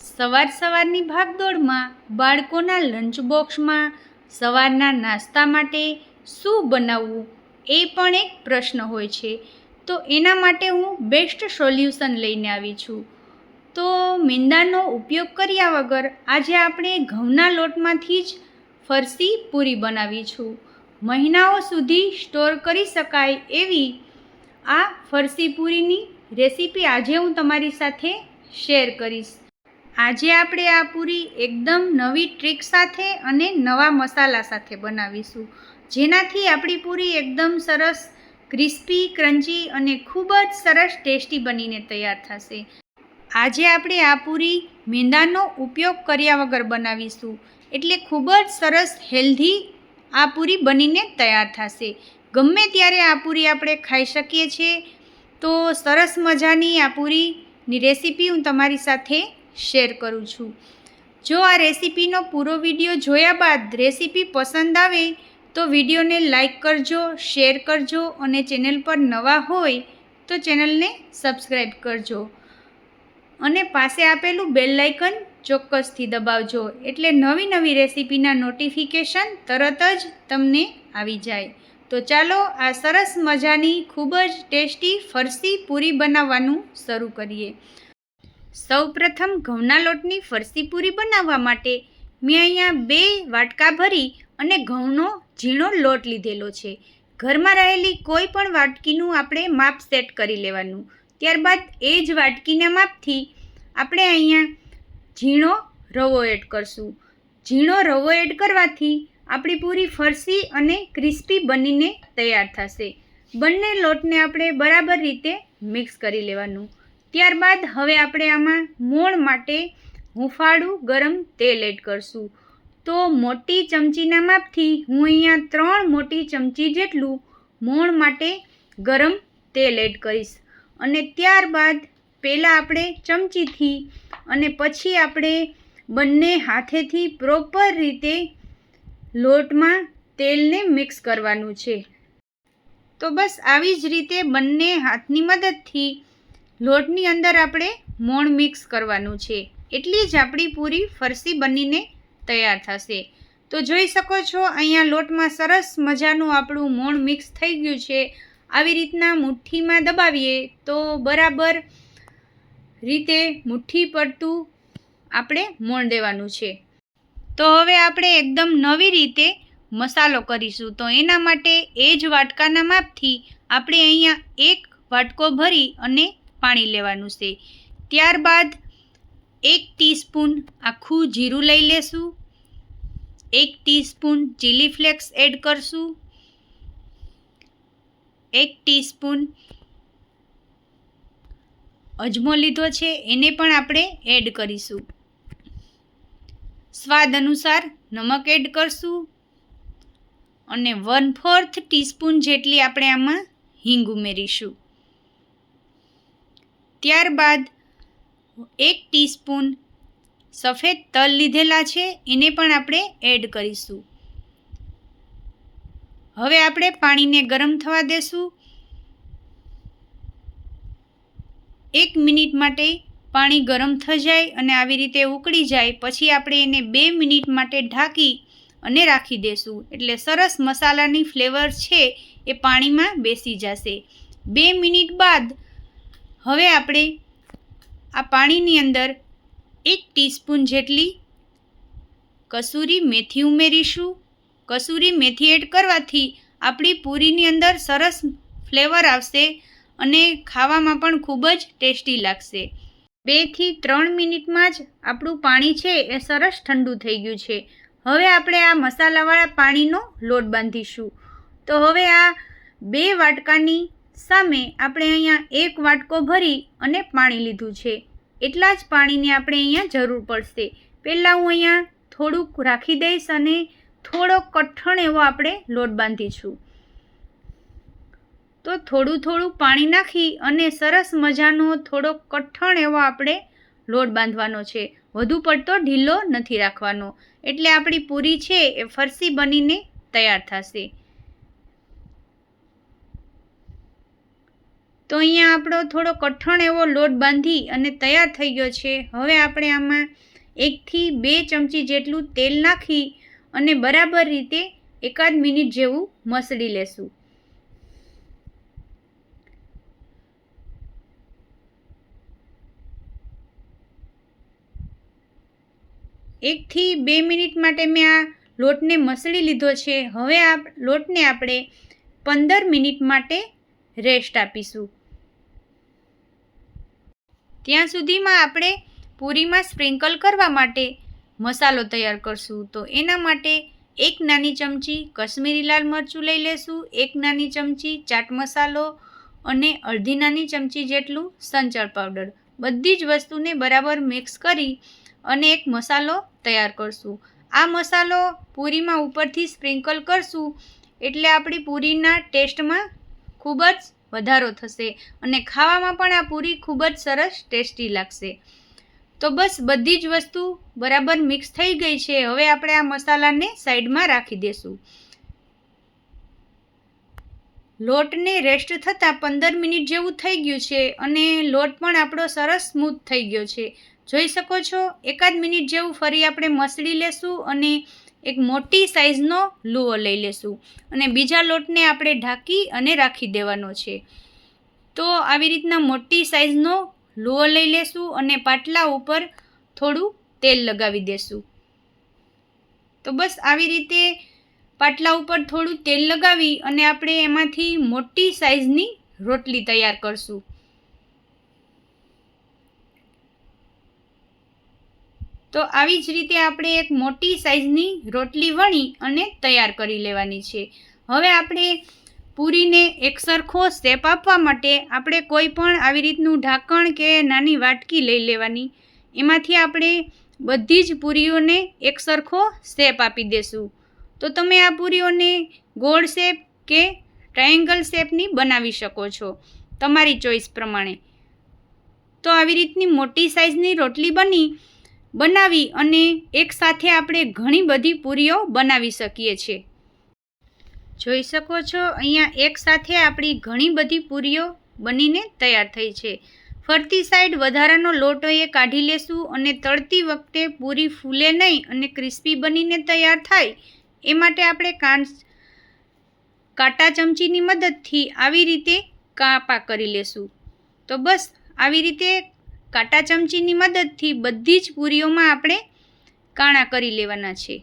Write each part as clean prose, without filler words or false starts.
સવાર સવારની ભાગદોડમાં બાળકોના લંચ બોક્સમાં સવારના નાસ્તા માટે શું બનાવવું એ પણ એક પ્રશ્ન હોય છે. તો એના માટે હું બેસ્ટ સોલ્યુશન લઈને આવી છું. તો મેંદાનો ઉપયોગ કર્યા વગર આજે આપણે ઘઉંના લોટમાંથી જ ફરસી પૂરી બનાવીશું. મહિનાઓ સુધી સ્ટોર કરી શકાય એવી આ ફરસી પૂરીની રેસીપી આજે હું તમારી સાથે શેર કરીશ. આજે આપણે આ પૂરી એકદમ નવી ટ્રીક સાથે અને નવા મસાલા સાથે બનાવીશું, જેનાથી આપણી પૂરી એકદમ સરસ ક્રિસ્પી, ક્રન્ચી અને ખૂબ જ સરસ ટેસ્ટી બનીને તૈયાર થશે. આજે આપણે આ પૂરી મેંદાનો ઉપયોગ કર્યા વગર બનાવીશું, એટલે ખૂબ જ સરસ હેલ્ધી આ પૂરી બનીને તૈયાર થશે. ગમે ત્યારે આ પૂરી આપણે ખાઈ શકીએ છીએ. તો સરસ મજાની આ પૂરીની રેસીપી હું તમારી સાથે શેર કરું છું. જો આ રેસીપીનો પૂરો વિડીયો જોયા બાદ રેસીપી પસંદ આવે તો વિડીયોને લાઈક કરજો, શેર કરજો અને ચેનલ પર નવા હોય તો ચેનલને સબસ્ક્રાઈબ કરજો અને પાસે આપેલું બેલ આઇકન ચોક્કસથી દબાવજો, એટલે નવી નવી રેસીપીના નોટિફિકેશન તરત જ તમને આવી જાય. તો ચાલો આ સરસ મજાની ખૂબ જ ટેસ્ટી ફરસી પૂરી બનાવવાનું શરૂ કરીએ. સૌપ્રથમ ઘઉંના લોટની ફરસી પૂરી બનાવવા માટે મેં અહીંયા 2 વાટકા ભરી અને ઘઉંનો ઝીણો લોટ લીધેલો છે. ઘરમાં રહેલી કોઈ પણ વાટકીનું આપણે માપ સેટ કરી લેવાનું. ત્યારબાદ એ જ વાટકીના માપથી આપણે અહીંયા ઝીણો રવો એડ કરશું. ઝીણો રવો એડ કરવાથી આપણી પૂરી ફરસી અને ક્રિસ્પી બનીને તૈયાર થશે. બંને લોટને આપણે બરાબર રીતે મિક્સ કરી લેવાનું. ત્યારબાદ હવે આપણે આમાં મોણ માટે હુંફાળું ગરમ તેલ એડ કરશું. તો મોટી ચમચીના માપથી હું અહીંયા 3 મોટી ચમચી જેટલું મોણ માટે ગરમ તેલ એડ કરીશ. અને ત્યારબાદ પહેલાં આપણે ચમચીથી અને પછી આપણે બંને હાથેથી પ્રોપર રીતે લોટમાં તેલને મિક્સ કરવાનું છે. તો બસ આવી જ રીતે બંને હાથની મદદથી લોટની અંદર આપણે મોણ મિક્સ કરવાનું છે, એટલી જ આપણી પૂરી ફરસી બનીને તૈયાર થશે. તો જોઈ શકો છો અહીંયા લોટમાં સરસ મજાનું આપણું મોણ મિક્સ થઈ ગયું છે. આવી રીતના મુઠ્ઠીમાં દબાવીએ તો બરાબર રીતે મુઠ્ઠી પડતું આપણે મોણ દેવાનું છે. તો હવે આપણે એકદમ નવી રીતે મસાલો કરીશું. તો એના માટે એ જ વાટકાના માપથી આપણે અહીંયા 1 વાટકો ભરી અને પાણી લેવાનું છે. ત્યારબાદ 1 ટીસ્પૂન આખું જીરું લઈ લેશું. 1 ટીસ્પૂન ચીલી ફ્લેક્સ એડ કરશું. 1 ટીસ્પૂન અજમો લીધો છે, એને પણ આપણે એડ કરીશું. સ્વાદ અનુસાર નમક એડ કરશું અને 1/4 ટીસ્પૂન જેટલી આપણે આમાં હિંગ ઉમેરીશું. ત્યારબાદ 1 ટીસ્પૂન સફેદ તલ લીધેલા છે, એને પણ આપણે એડ કરીશું. હવે આપણે પાણીને ગરમ થવા દેશું. 1 મિનિટ માટે પાણી ગરમ થઈ જાય અને આવી રીતે ઉકળી જાય પછી આપણે એને 2 મિનિટ માટે ઢાંકી અને રાખી દેશું, એટલે સરસ મસાલાની ફ્લેવર છે એ પાણીમાં બેસી જશે. 2 મિનિટ બાદ હવે આપણે આ પાણીની અંદર 1 ટીસ્પૂન જેટલી કસૂરી મેથી ઉમેરીશું. કસૂરી મેથી એડ કરવાથી આપણી પૂરીની અંદર સરસ ફ્લેવર આવશે અને ખાવામાં પણ ખૂબ જ ટેસ્ટી લાગશે. 2 થી 3 મિનિટમાં જ આપણું પાણી છે એ સરસ ઠંડુ થઈ ગયું છે. હવે આપણે આ મસાલાવાળા પાણીનો લોટ બાંધીશું. તો હવે આ 2 વાટકાની સામે આપણે અહીંયા 1 વાટકો ભરી અને પાણી લીધું છે. એટલા જ પાણીની આપણે અહીંયા જરૂર પડશે. પહેલાં હું અહીંયા થોડુંક રાખી દઈશ અને થોડો કઠણ એવો આપણે લોટ બાંધીશું. તો થોડું પાણી નાખી અને સરસ મજાનો થોડો કઠણ એવો આપણે લોટ બાંધવાનો છે. વધુ પડતો ઢીલો નથી રાખવાનો, એટલે આપણી પૂરી છે એ ફરસી બનીને તૈયાર થશે. તો અહીંયા આપણો થોડો કઠણ એવો લોટ બાંધી અને તૈયાર થઈ ગયો છે. હવે આપણે આમાં 1 થી 2 ચમચી જેટલું તેલ નાખી અને બરાબર રીતે 1 મિનિટ જેવું મસળી લેશું. 1 થી 2 મિનિટ માટે મેં આ લોટને મસળી લીધો છે. હવે આ લોટને આપણે 15 મિનિટ માટે રેસ્ટ આપીશું. ત્યાં સુધીમાં આપણે પૂરીમાં સ્પ્રિંકલ કરવા માટે મસાલો તૈયાર કરશું. તો એના માટે 1 નાની ચમચી કશ્મીરી લાલ મરચું લઈ લેશું, 1 નાની ચમચી ચાટ મસાલો અને અડધી નાની ચમચી જેટલું સંચળ પાવડર. બધી જ વસ્તુને બરાબર મિક્સ કરી અને એક મસાલો તૈયાર કરશું. આ મસાલો પૂરીમાં ઉપરથી સ્પ્રિંકલ કરશું એટલે આપણી પૂરીના ટેસ્ટમાં ખૂબ જ વધારો થશે અને ખાવામાં પણ આ પૂરી ખૂબ જ સરસ ટેસ્ટી લાગશે. તો બસ બધી જ વસ્તુ બરાબર મિક્સ થઈ ગઈ છે. હવે આપણે આ મસાલાને સાઈડમાં રાખી દેશું. લોટને રેસ્ટ થતાં 15 મિનિટ જેવું થઈ ગયું છે અને લોટ પણ આપણો સરસ સ્મૂથ થઈ ગયો છે. જોઈ શકો છો. 1 મિનિટ જેવું ફરી આપણે મસળી લેશું અને એક મોટી સાઈઝનો લુઓ લઈ લેશું અને બીજા લોટને આપણે ઢાંકી અને રાખી દેવાનો છે. તો આવી રીતના મોટી સાઈઝનો લુઓ લઈ લેશું અને પાટલા ઉપર થોડું તેલ લગાવી દેશું. તો બસ આવી રીતે પાટલા ઉપર થોડું તેલ લગાવી અને આપણે એમાંથી મોટી સાઈઝની રોટલી તૈયાર કરશું. તો આવી જ રીતે આપણે એક મોટી સાઈઝની રોટલી વણી અને તૈયાર કરી લેવાની છે. હવે આપણે પૂરીને એકસરખો શેપ આપવા માટે આપણે કોઈ પણ આવી રીતનું ઢાંકણ કે નાની વાટકી લઈ લેવાની. એમાંથી આપણે બધી જ પૂરીઓને એકસરખો શેપ આપી દેશું. તો તમે આ પૂરીઓને ગોળ શેપ કે ટ્રાયેંગલ શેપની બનાવી શકો છો તમારી ચોઈસ પ્રમાણે. તો આવી રીતની મોટી સાઈઝની રોટલી બનાવી અને એકસાથે આપણે ઘણી બધી પૂરીઓ બનાવી શકીએ છીએ. જોઈ શકો છો અહીંયા એકસાથે આપણી ઘણી બધી પૂરીઓ બનીને તૈયાર થઈ છે. ફરતી સાઈડ વધારાનો લોટ એ કાઢી લેશું અને તળતી વખતે પૂરી ફૂલે નહીં અને ક્રિસ્પી બનીને તૈયાર થાય એ માટે આપણે કાંટા ચમચીની મદદથી આવી રીતે કાપા કરી લેશું. તો બસ આવી રીતે કાંટા ચમચીની મદદથી બધી જ પૂરીઓમાં આપણે કાણા કરી લેવાના છે.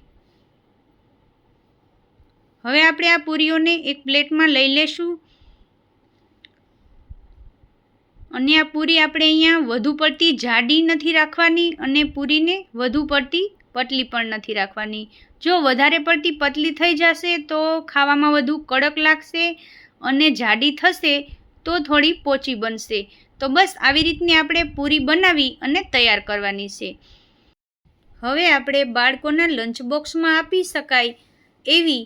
હવે આપણે આ પૂરીઓને એક પ્લેટમાં લઈ લેશું અને આ પૂરી આપણે અહીંયા વધુ પડતી જાડી નથી રાખવાની અને પૂરીને વધુ પડતી પતલી પણ નથી રાખવાની. જો વધારે પડતી પતલી થઈ જશે તો ખાવામાં વધુ કડક લાગશે અને જાડી થશે તો થોડી પોચી બનશે. તો બસ આવી રીતની આપણે પૂરી બનાવી અને તૈયાર કરવાની છે. હવે આપણે બાળકોના લંચ બોક્સમાં આપી શકાય એવી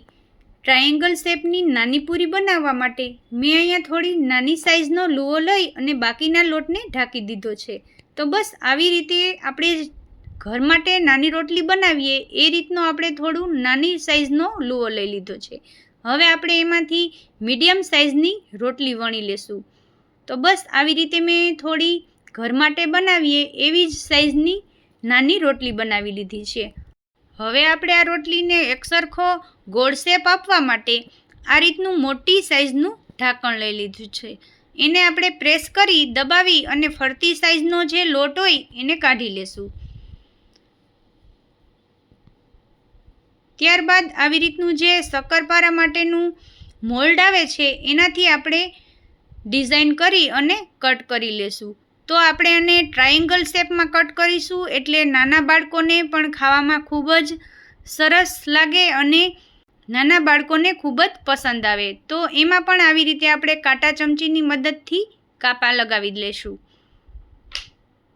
ટ્રાયેંગલ શેપની નાની પૂરી બનાવવા માટે મેં અહીંયા થોડી નાની સાઈઝનો લુઓ લઈ અને બાકીના લોટને ઢાંકી દીધો છે. તો બસ આવી રીતે આપણે ઘર માટે નાની રોટલી બનાવીએ એ રીતનો આપણે થોડું નાની સાઈઝનો લુઓ લઈ લીધો છે. હવે આપણે એમાંથી મીડિયમ સાઈઝની રોટલી વણી લેશું. તો બસ આવી રીતે મેં થોડી ઘર માટે બનાવીએ એવી જ સાઈઝની નાની રોટલી બનાવી લીધી છે. હવે આપણે આ રોટલીને એકસરખો ગોળ શેપ આપવા માટે આ રીતનું મોટી સાઈઝનું ઢાંકણ લઈ લીધું છે. એને આપણે પ્રેસ કરી દબાવી અને ફરતી સાઈઝનો જે લોટ હોય એને કાઢી લેશું. ત્યારબાદ આવી રીતનું જે શક્કરપારા માટેનું મોલ્ડ આવે છે એનાથી આપણે ડિઝાઇન કરી અને કટ કરી લેશું. તો આપણે આને ટ્રાયેંગલ શેપમાં કટ કરીશું એટલે નાના બાળકોને પણ ખાવામાં ખૂબ જ સરસ લાગે અને નાના બાળકોને ખૂબ જ પસંદ આવે. તો એમાં પણ આવી રીતે આપણે કાંટા ચમચીની મદદથી કાપા લગાવી લેશું.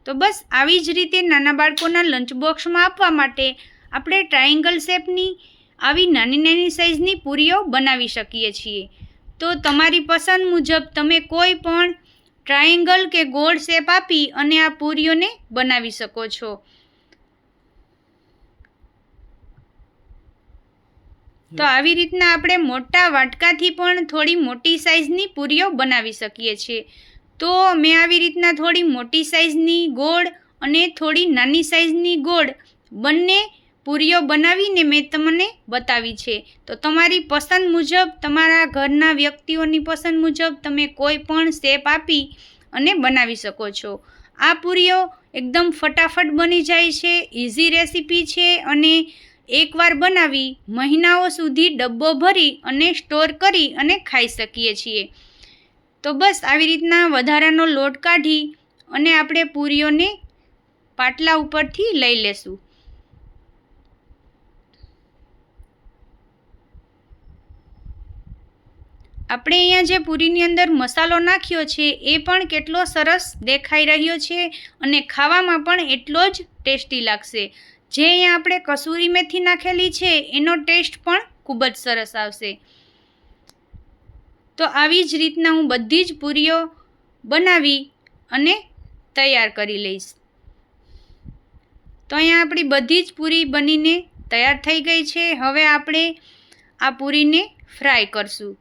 તો બસ આવી જ રીતે નાના બાળકોના લંચ બોક્સમાં આપવા માટે આપણે ટ્રાયેંગલ શેપની આવી નાની નાની સાઈઝની પૂરીઓ બનાવી શકીએ છીએ. તો તમારી પસંદ મુજબ તમે કોઈ પણ ટ્રાયેંગલ કે ગોળ શેપ આપી અને આ પૂરીઓને બનાવી શકો છો. તો આવી રીતના આપણે મોટા વાટકાથી પણ થોડી મોટી સાઈઝની પૂરીઓ બનાવી શકીએ છીએ. તો મેં આવી રીતના થોડી મોટી સાઇઝની ગોળ અને થોડી નાની સાઇઝની ગોળ બંને પૂરીઓ બનાવીને મેં તમને બતાવી છે. તો તમારી પસંદ મુજબ, તમારા ઘરના વ્યક્તિઓની પસંદ મુજબ તમે કોઈ પણ શેપ આપી અને બનાવી શકો છો. આ પૂરીઓ એકદમ ફટાફટ બની જાય છે, ઇઝી રેસીપી છે અને એકવાર બનાવી મહિનાઓ સુધી ડબ્બો ભરી અને સ્ટોર કરી અને ખાઈ શકીએ છીએ. તો બસ આવી રીતના વધારાનો લોટ કાઢી અને આપણે પૂરીઓને પાટલા ઉપરથી લઈ લેશું. આપણે અહીંયા જે પૂરીની અંદર મસાલો નાખ્યો છે એ પણ કેટલો સરસ દેખાઈ રહ્યો છે અને ખાવામાં પણ એટલો જ ટેસ્ટી લાગશે. જે અહીંયા આપણે કસૂરી મેથી નાખેલી છે એનો ટેસ્ટ પણ ખૂબ જ સરસ આવશે. તો આવી જ રીતના હું બધી જ પૂરીઓ બનાવી અને તૈયાર કરી લઈશ. તો અહીંયા આપણી બધી જ પૂરી બનીને તૈયાર થઈ ગઈ છે. હવે આપણે આ પૂરીને ફ્રાય કરશું.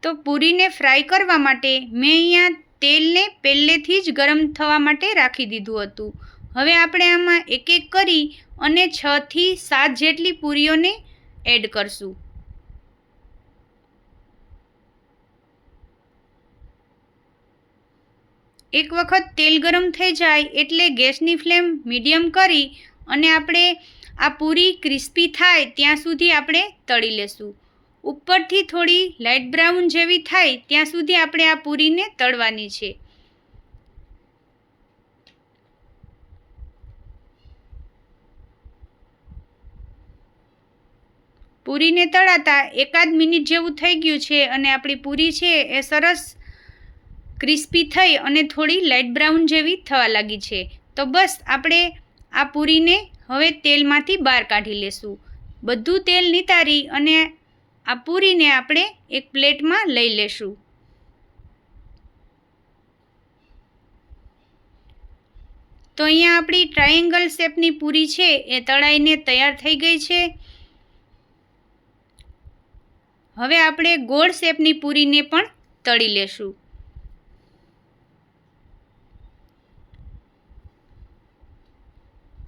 તો પૂરીને ફ્રાય કરવા માટે મેં અહીંયા તેલને પહેલેથી જ ગરમ થવા માટે રાખી દીધું હતું. હવે આપણે આમાં એક એક કરી અને 6 થી 7 જેટલી પૂરીઓને એડ કરશું. એક વખત તેલ ગરમ થઈ જાય એટલે ગેસની ફ્લેમ મીડિયમ કરી અને આપણે આ પૂરી ક્રિસ્પી થાય ત્યાં સુધી આપણે તળી લેશું. ઉપરથી થોડી લાઇટ બ્રાઉન જેવી થાય ત્યાં સુધી આપણે આ પૂરીને તળવાની છે. પૂરીને તળાતા 1 મિનિટ જેવું થઈ ગયું છે અને આપણી પૂરી છે એ સરસ ક્રિસ્પી થઈ અને થોડી લાઇટ બ્રાઉન જેવી થવા લાગી છે. તો બસ આપણે આ પૂરીને હવે તેલમાંથી બહાર કાઢી લેશું. બધું તેલ નિતારી અને આ પૂરીને આપણે એક પ્લેટમાં લઈ લેશું. તો અહીંયા આપણી ટ્રાયેંગલ શેપની પૂરી છે એ તળાઈને તૈયાર થઈ ગઈ છે. હવે આપણે ગોળ શેપની પૂરીને પણ તળી લેશું.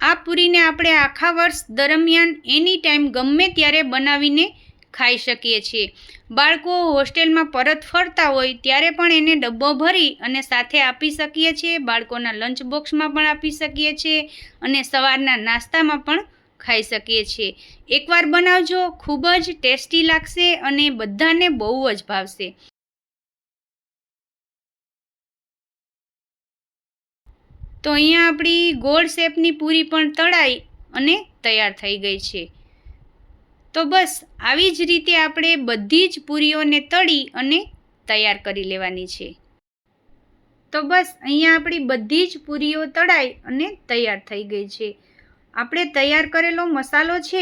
આ પૂરીને આપણે આખા વર્ષ દરમિયાન એની ટાઈમ ગમે ત્યારે બનાવીને ખાઈ શકીએ છીએ. બાળકો હોસ્ટેલમાં પરત ફરતા હોય ત્યારે પણ એને ડબ્બો ભરી અને સાથે આપી શકીએ છીએ. બાળકોના લંચ બોક્સમાં પણ આપી શકીએ છીએ અને સવારના નાસ્તામાં પણ ખાઈ શકીએ છીએ. એકવાર બનાવજો, ખૂબ જ ટેસ્ટી લાગશે અને બધાને બહુ જ ભાવશે. તો અહીંયા આપણી ગોળ શેપની પૂરી પણ તળાઈ અને તૈયાર થઈ ગઈ છે. તો બસ આવી જ રીતે આપણે બધી જ પૂરીઓને તળી અને તૈયાર કરી લેવાની છે. તો બસ અહીંયા આપણી બધી જ પૂરીઓ તળાઈ અને તૈયાર થઈ ગઈ છે. આપણે તૈયાર કરેલો મસાલો છે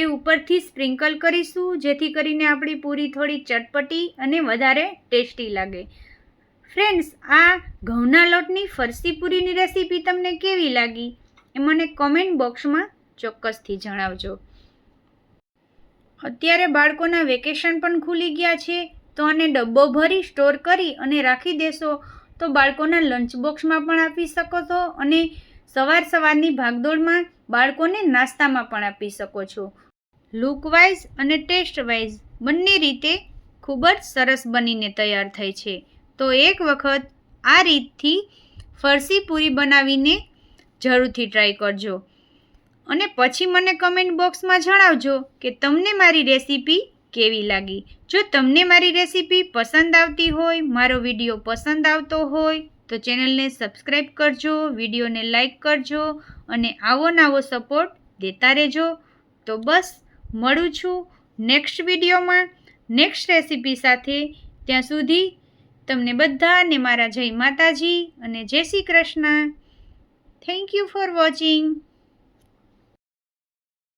એ ઉપરથી સ્પ્રિંકલ કરીશું જેથી કરીને આપણી પૂરી થોડી ચટપટી અને વધારે ટેસ્ટી લાગે. ફ્રેન્ડ્સ, આ ઘઉંના લોટની ફરસી પૂરીની રેસીપી તમને કેવી લાગી એ મને કોમેન્ટ બોક્સમાં ચોક્કસથી જણાવજો. અત્યારે બાળકોના વેકેશન પણ ખુલી ગયા છે તો આને ડબ્બો ભરી સ્ટોર કરી અને રાખી દેશો તો બાળકોના લંચ બોક્સમાં પણ આપી શકો છો અને સવારની ભાગદોડમાં બાળકોને નાસ્તામાં પણ આપી શકો છો. લુક વાઇઝ અને ટેસ્ટ વાઇઝ બંને રીતે ખૂબ જ સરસ બનીને તૈયાર થઈ છે. તો એક વખત આ રીતથી ફરસી પૂરી બનાવીને જરૂરથી ટ્રાય કરજો અને પછી મને કમેન્ટ બોક્સમાં જણાવજો કે તમને મારી રેસીપી કેવી લાગી. જો તમને મારી રેસીપી પસંદ આવતી હોય, મારો વિડીયો પસંદ આવતો હોય તો ચેનલને સબસ્ક્રાઈબ કરજો, વિડીયોને લાઈક કરજો અને આવો નવો સપોર્ટ દેતા રહેજો. તો બસ મળું છું નેક્સ્ટ વિડીયોમાં નેક્સ્ટ રેસીપી સાથે. ત્યાં સુધી તમને બધાને મારા જય માતાજી અને જય Shri Krishna. Thank you for watching.